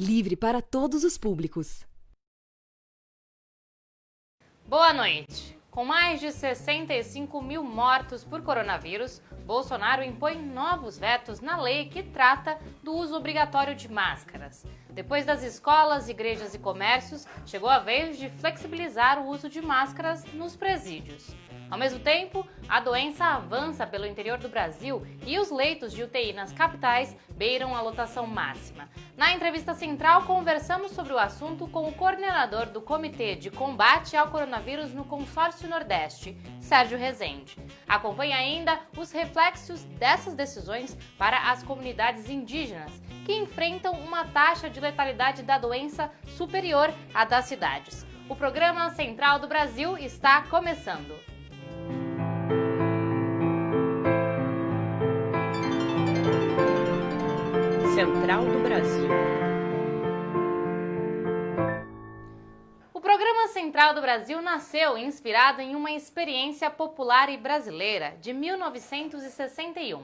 livre para todos os públicos. Boa noite. Com mais de 65 mil mortos por coronavírus, Bolsonaro impõe novos vetos na lei que trata do uso obrigatório de máscaras. Depois das escolas, igrejas e comércios, chegou a vez de flexibilizar o uso de máscaras nos presídios. Ao mesmo tempo, a doença avança pelo interior do Brasil e os leitos de UTI nas capitais beiram a lotação máxima. Na entrevista central, conversamos sobre o assunto com o coordenador do Comitê de Combate ao Coronavírus no Consórcio Nordeste, Sérgio Rezende. Acompanhe ainda os reflexos dessas decisões para as comunidades indígenas, que enfrentam uma taxa de letalidade da doença superior à das cidades. O programa Central do Brasil está começando. Central do Brasil. O programa Central do Brasil nasceu inspirado em uma experiência popular e brasileira de 1961.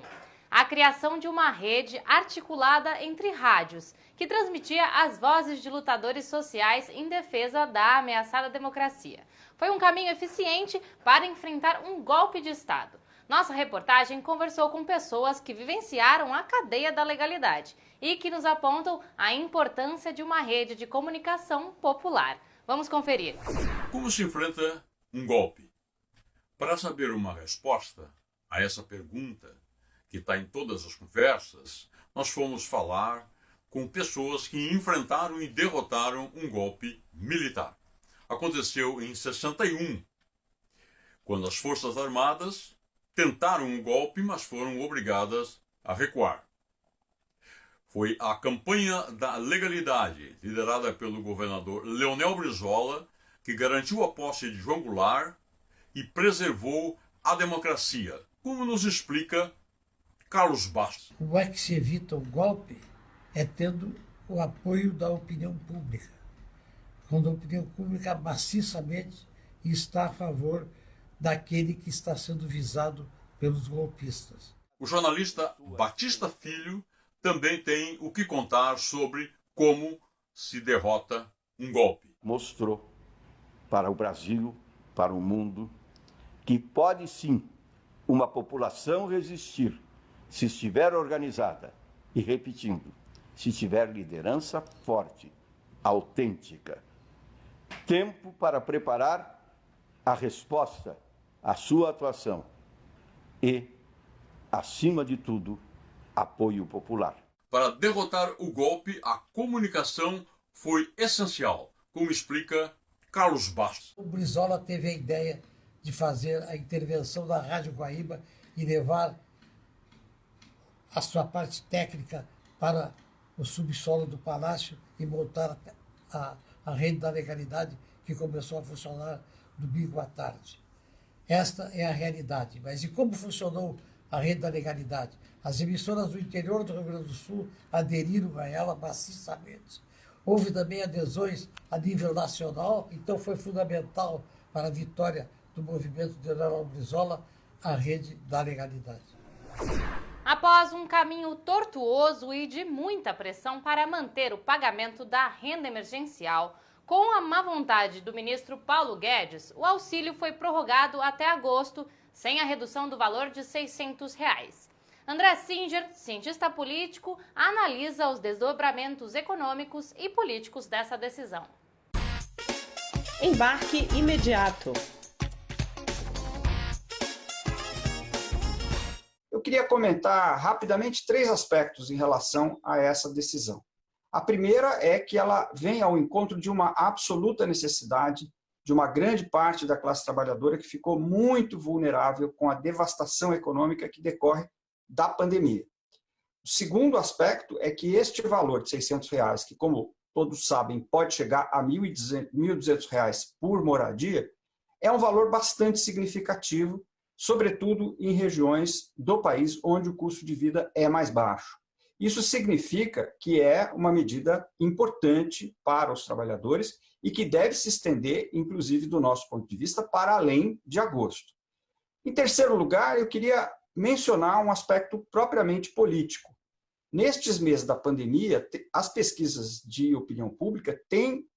A criação de uma rede articulada entre rádios, que transmitia as vozes de lutadores sociais em defesa da ameaçada democracia. Foi um caminho eficiente para enfrentar um golpe de Estado. Nossa reportagem conversou com pessoas que vivenciaram a cadeia da legalidade e que nos apontam a importância de uma rede de comunicação popular. Vamos conferir. Como se enfrenta um golpe? Para saber uma resposta a essa pergunta, que está em todas as conversas, nós fomos falar com pessoas que enfrentaram e derrotaram um golpe militar. Aconteceu em 61, quando as Forças Armadas tentaram um golpe, mas foram obrigadas a recuar. Foi a campanha da legalidade, liderada pelo governador Leonel Brizola, que garantiu a posse de João Goulart e preservou a democracia, como nos explica Carlos Bastos. Como é que se evita o golpe? É tendo o apoio da opinião pública. Quando a opinião pública maciçamente está a favor daquele que está sendo visado pelos golpistas. O jornalista Batista Filho também tem o que contar sobre como se derrota um golpe. Mostrou para o Brasil, para o mundo, que pode sim uma população resistir se estiver organizada e, repetindo, se tiver liderança forte, autêntica. Tempo para preparar a resposta à sua atuação e, acima de tudo, apoio popular. Para derrotar o golpe, a comunicação foi essencial, como explica Carlos Bastos. O Brizola teve a ideia de fazer a intervenção da Rádio Guaíba e levar a sua parte técnica para o subsolo do Palácio e montar a rede da legalidade que começou a funcionar domingo à tarde. Esta é a realidade. Mas e como funcionou a rede da legalidade? As emissoras do interior do Rio Grande do Sul aderiram a ela maciçamente. Houve também adesões a nível nacional, então foi fundamental para a vitória do movimento de Leonel Brizola a rede da legalidade. Após um caminho tortuoso e de muita pressão para manter o pagamento da renda emergencial, com a má vontade do ministro Paulo Guedes, o auxílio foi prorrogado até agosto, sem a redução do valor de R$ 600. André Singer, cientista político, analisa os desdobramentos econômicos e políticos dessa decisão. Embarque imediato. Eu queria comentar rapidamente 3 aspectos em relação a essa decisão. A primeira é que ela vem ao encontro de uma absoluta necessidade de uma grande parte da classe trabalhadora que ficou muito vulnerável com a devastação econômica que decorre da pandemia. O segundo aspecto é que este valor de R$ 600, que como todos sabem pode chegar a R$ 1.200 por moradia, é um valor bastante significativo, sobretudo em regiões do país onde o custo de vida é mais baixo. Isso significa que é uma medida importante para os trabalhadores e que deve se estender, inclusive do nosso ponto de vista, para além de agosto. Em terceiro lugar, eu queria mencionar um aspecto propriamente político. Nestes meses da pandemia, as pesquisas de opinião pública têm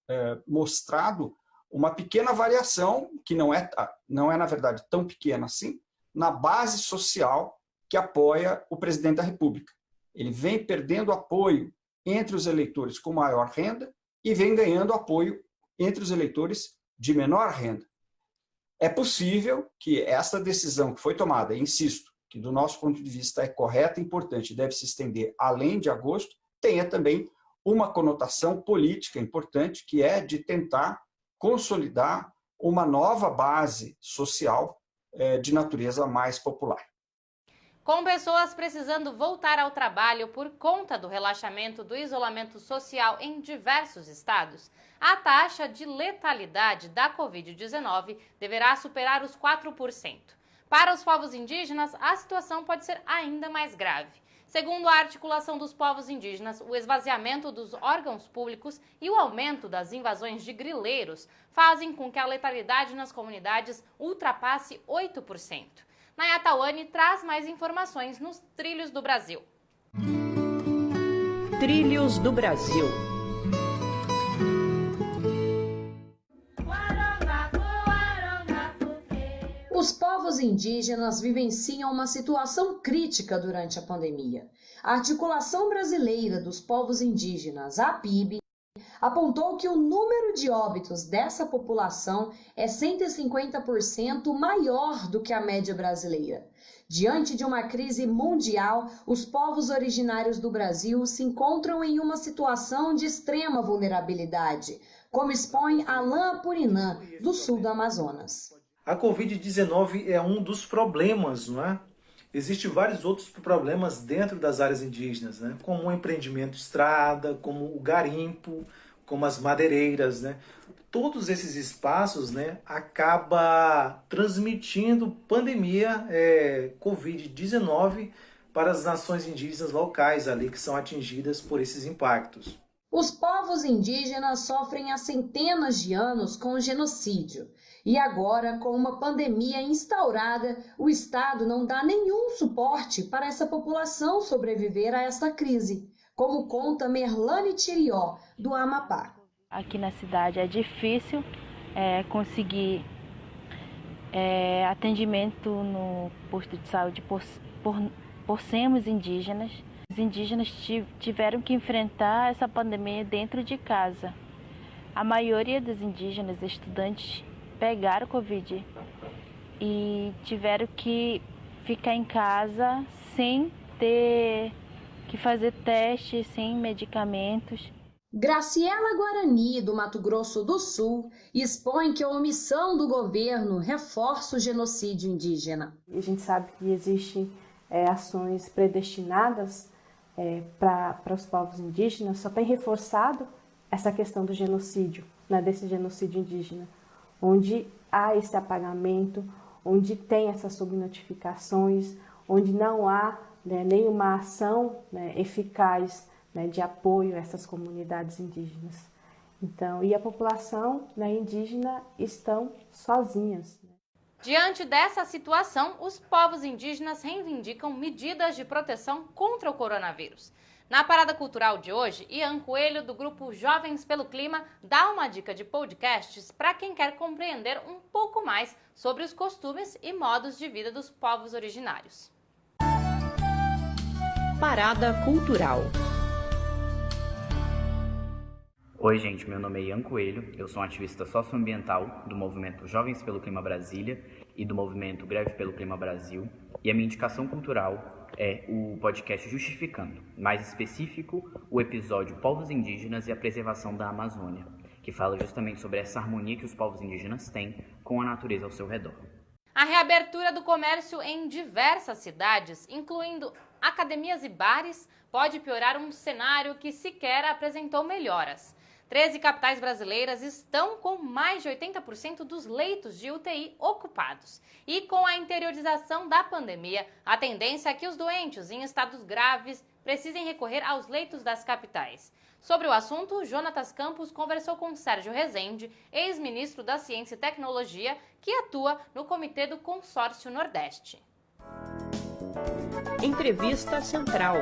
mostrado uma pequena variação, que não é, na verdade, tão pequena assim, na base social que apoia o presidente da República. Ele vem perdendo apoio entre os eleitores com maior renda e vem ganhando apoio entre os eleitores de menor renda. É possível que essa decisão que foi tomada, insisto, que do nosso ponto de vista é correta e importante, deve se estender além de agosto, tenha também uma conotação política importante, que é de tentar consolidar uma nova base social de natureza mais popular. Com pessoas precisando voltar ao trabalho por conta do relaxamento do isolamento social em diversos estados, a taxa de letalidade da Covid-19 deverá superar os 4%. Para os povos indígenas, a situação pode ser ainda mais grave. Segundo a Articulação dos Povos Indígenas, o esvaziamento dos órgãos públicos e o aumento das invasões de grileiros fazem com que a letalidade nas comunidades ultrapasse 8%. Nayatawane traz mais informações nos Trilhos do Brasil. Trilhos do Brasil. Os povos indígenas vivenciam uma situação crítica durante a pandemia. A Articulação Brasileira dos Povos Indígenas, a APIB, apontou que o número de óbitos dessa população é 150% maior do que a média brasileira. Diante de uma crise mundial, os povos originários do Brasil se encontram em uma situação de extrema vulnerabilidade, como expõe Alain Apurinã, do sul do Amazonas. A Covid-19 é um dos problemas, não é? Existem vários outros problemas dentro das áreas indígenas, né? Como o empreendimento estrada, como o garimpo, como as madeireiras, né? Todos esses espaços, né, acabam transmitindo pandemia Covid-19 para as nações indígenas locais ali que são atingidas por esses impactos. Os povos indígenas sofrem há centenas de anos com o genocídio. E agora, com uma pandemia instaurada, o Estado não dá nenhum suporte para essa população sobreviver a esta crise, como conta Merlane Tirió, do Amapá. Aqui na cidade é difícil conseguir atendimento no posto de saúde por sermos indígenas. Os indígenas tiveram que enfrentar essa pandemia dentro de casa. A maioria dos indígenas estudantes pegaram Covid e tiveram que ficar em casa sem ter que fazer testes, sem medicamentos. Graciela Guarani, do Mato Grosso do Sul, expõe que a omissão do governo reforça o genocídio indígena. A gente sabe que existem ações predestinadas para os povos indígenas, só tem reforçado essa questão do genocídio, né, desse genocídio indígena, onde há esse apagamento, onde tem essas subnotificações, onde não há nenhuma ação eficaz de apoio a essas comunidades indígenas. Então, e a população indígena estão sozinhas. Diante dessa situação, os povos indígenas reivindicam medidas de proteção contra o coronavírus. Na Parada Cultural de hoje, Ian Coelho, do grupo Jovens pelo Clima, dá uma dica de podcasts para quem quer compreender um pouco mais sobre os costumes e modos de vida dos povos originários. Parada Cultural. Oi, gente, meu nome é Ian Coelho, eu sou um ativista socioambiental do movimento Jovens pelo Clima Brasília e do movimento Greve pelo Clima Brasil, e a minha indicação cultural é o podcast Justificando, mais específico, o episódio Povos Indígenas e a Preservação da Amazônia, que fala justamente sobre essa harmonia que os povos indígenas têm com a natureza ao seu redor. A reabertura do comércio em diversas cidades, incluindo academias e bares, pode piorar um cenário que sequer apresentou melhoras. 13 capitais brasileiras estão com mais de 80% dos leitos de UTI ocupados. E com a interiorização da pandemia, a tendência é que os doentes em estados graves precisem recorrer aos leitos das capitais. Sobre o assunto, Jonatas Campos conversou com Sérgio Rezende, ex-ministro da Ciência e Tecnologia, que atua no Comitê do Consórcio Nordeste. Entrevista Central.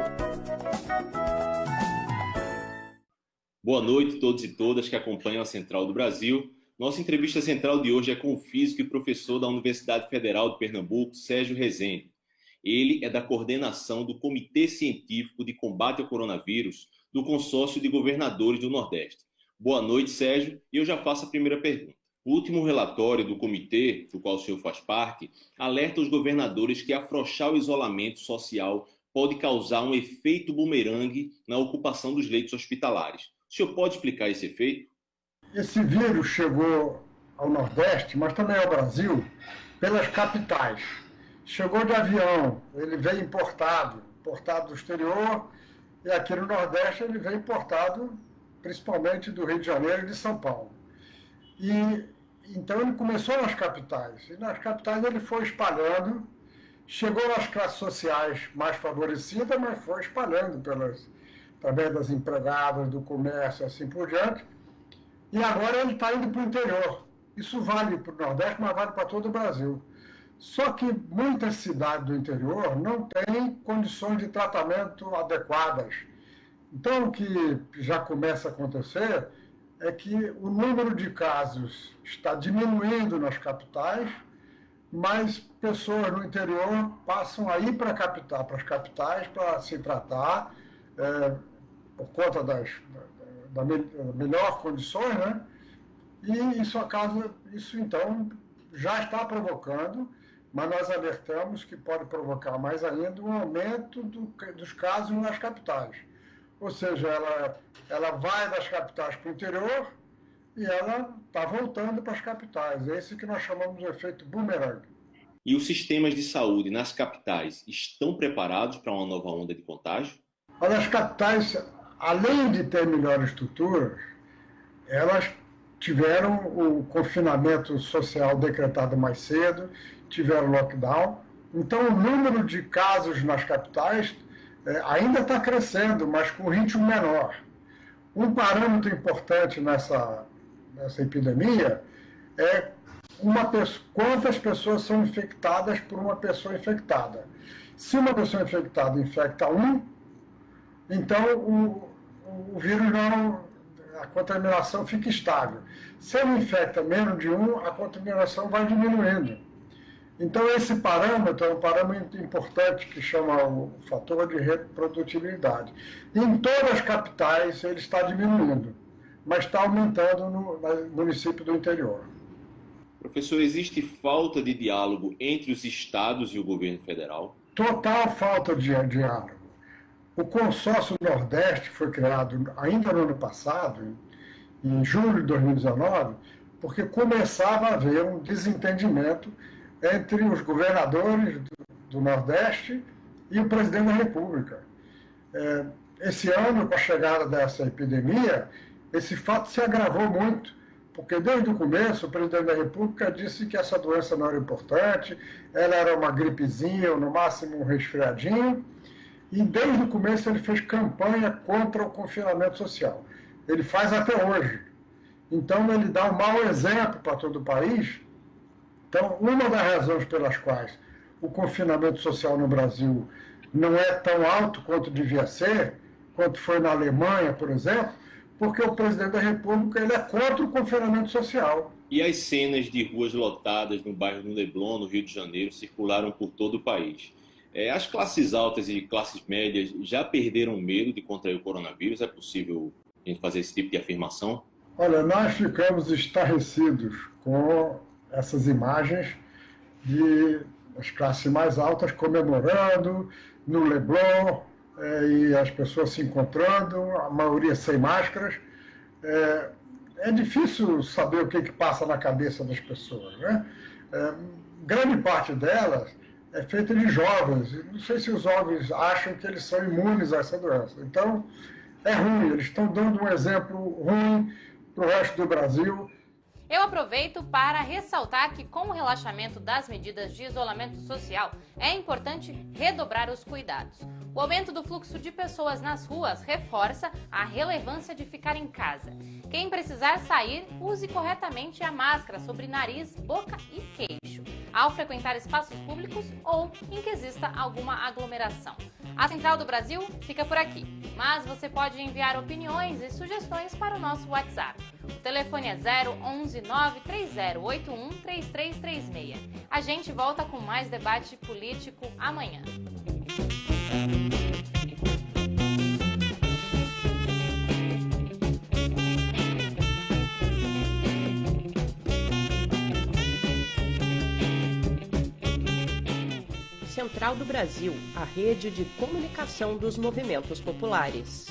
Boa noite a todos e todas que acompanham a Central do Brasil. Nossa entrevista central de hoje é com o físico e professor da Universidade Federal de Pernambuco, Sérgio Rezende. Ele é da coordenação do Comitê Científico de Combate ao Coronavírus do Consórcio de Governadores do Nordeste. Boa noite, Sérgio, e eu já faço a primeira pergunta. O último relatório do comitê, do qual o senhor faz parte, alerta os governadores que afrouxar o isolamento social pode causar um efeito bumerangue na ocupação dos leitos hospitalares. O senhor pode explicar esse efeito? Esse vírus chegou ao Nordeste, mas também ao Brasil, pelas capitais. Chegou de avião, ele veio importado do exterior, e aqui no Nordeste ele veio importado principalmente do Rio de Janeiro e de São Paulo. Então ele começou nas capitais, e nas capitais ele foi espalhando, chegou nas classes sociais mais favorecidas, mas foi espalhando através das empregadas, do comércio, assim por diante, e agora ele está indo para o interior. Isso vale para o Nordeste, mas vale para todo o Brasil. Só que muitas cidades do interior não têm condições de tratamento adequadas. Então o que já começa a acontecer é que o número de casos está diminuindo nas capitais, mas pessoas no interior passam a ir para as capitais para se tratar, por conta das melhores condições, né? E isso então já está provocando, mas nós alertamos que pode provocar mais ainda um aumento dos casos nas capitais. Ou seja, ela vai das capitais para o interior e ela está voltando para as capitais. É isso que nós chamamos de efeito bumerangue. E os sistemas de saúde nas capitais estão preparados para uma nova onda de contágio? As capitais, além de ter melhores estruturas, elas tiveram o confinamento social decretado mais cedo, tiveram lockdown. Então, o número de casos nas capitais ainda está crescendo, mas com ritmo menor. Um parâmetro importante nessa epidemia é quantas pessoas são infectadas por uma pessoa infectada. Se uma pessoa infectada infecta então o vírus a contaminação fica estável. Se ele infecta menos de a contaminação vai diminuindo. Então, esse parâmetro é um parâmetro importante que chama o fator de reprodutibilidade. Em todas as capitais ele está diminuindo, mas está aumentando no município do interior. Professor, existe falta de diálogo entre os estados e o governo federal? Total falta de diálogo. O Consórcio Nordeste foi criado ainda no ano passado, em julho de 2019, porque começava a haver um desentendimento entre os governadores do Nordeste e o presidente da República. Esse ano, com a chegada dessa epidemia, esse fato se agravou muito, porque desde o começo o presidente da República disse que essa doença não era importante, ela era uma gripezinha, ou no máximo um resfriadinho, e desde o começo ele fez campanha contra o confinamento social. Ele faz até hoje. Então ele dá um mau exemplo para todo o país. Então, uma das razões pelas quais o confinamento social no Brasil não é tão alto quanto devia ser, quanto foi na Alemanha, por exemplo, porque o presidente da República ele é contra o confinamento social. E as cenas de ruas lotadas no bairro do Leblon, no Rio de Janeiro, circularam por todo o país. As classes altas e classes médias já perderam medo de contrair o coronavírus? É possível a gente fazer esse tipo de afirmação? Olha, nós ficamos estarrecidos com essas imagens das classes mais altas comemorando no Leblon e as pessoas se encontrando, a maioria sem máscaras. É difícil saber o que passa na cabeça das pessoas, né? Grande parte delas é feita de jovens. Não sei se os jovens acham que eles são imunes a essa doença. Então, é ruim. Eles estão dando um exemplo ruim para o resto do Brasil. Eu aproveito para ressaltar que, com o relaxamento das medidas de isolamento social, é importante redobrar os cuidados. O aumento do fluxo de pessoas nas ruas reforça a relevância de ficar em casa. Quem precisar sair, use corretamente a máscara sobre nariz, boca e queixo. ao frequentar espaços públicos ou em que exista alguma aglomeração. A Central do Brasil fica por aqui, mas você pode enviar opiniões e sugestões para o nosso WhatsApp. O telefone é 011 93081 3336. A gente volta com mais debate político amanhã. Central do Brasil, a rede de comunicação dos movimentos populares.